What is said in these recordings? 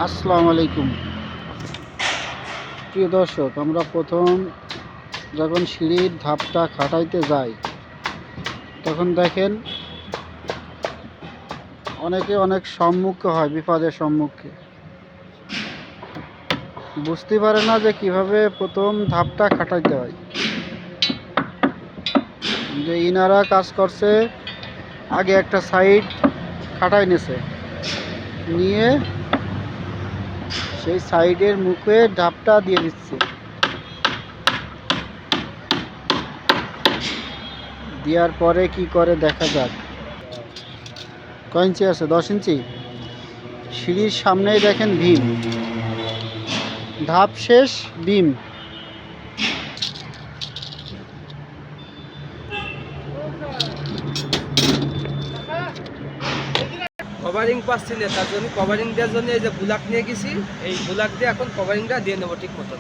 আসসালামু আলাইকুম প্রিয় দর্শক, আমরা প্রথম যখন সিঁড়ির ধাপটা খাটাইতে যাই তখন দেখেন অনেকে অনেক সম্মুখীন হয়, বিপদের সম্মুখীন বুঝতে পারে না যে কিভাবে প্রথম ধাপটা খাটাইতে হয়। যে ইনারা কাজ করছে, আগে একটা সাইড খাটাই নিয়ে সেই সাইডের মুখে ধাপটা দিয়ে দিচ্ছে। দেওয়ার পরে কি করে দেখা যাক। কয় ইঞ্চি আছে? 10 ইঞ্চি। সিঁড়ির সামনেই দেখেন ভীম, ধাপ শেষ, বিম। কভারিং পাচ্ছি না, তার জন্য কভারিং দেওয়ার জন্য এই যে বুলাক নিয়ে গেছি, এই বুলাক দিয়ে এখন কভারিংটা দিয়ে নেবো ঠিক মতো।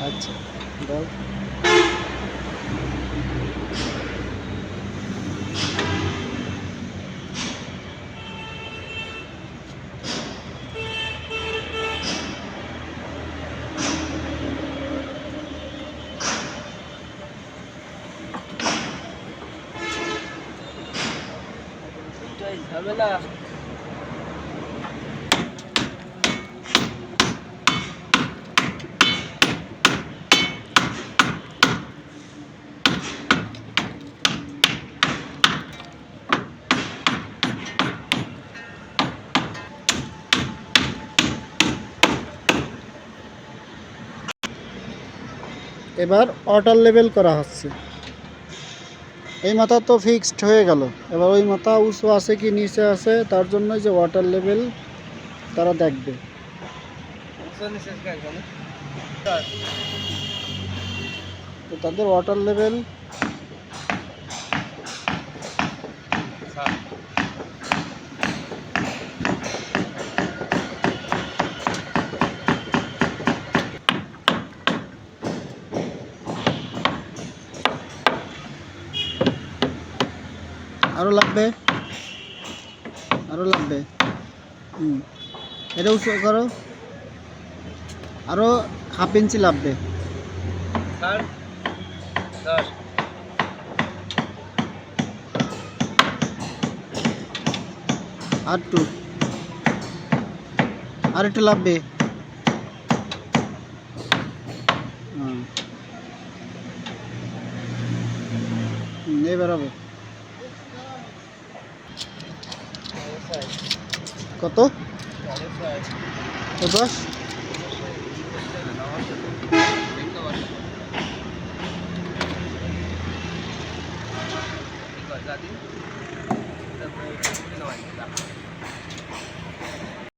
আচ্ছা, দাও। ঝামেলা। এবার ওয়াটার লেভেল করা হচ্ছে। এই মাথা তো ফিক্সড হয়ে গেল, এবার ওই মাথা উঁচু আছে কি নিচে আছে তার জন্য যে ওয়াটার লেভেল তারা দেখবে। তো তাদের ওয়াটার লেভেল আরো লাগবে, আরো লাগবে। এটা উঁচু করো, আরো হাফ ইঞ্চি লাগবে। আর একটু, আর একটু লাগবে। এবার হবে কত? 10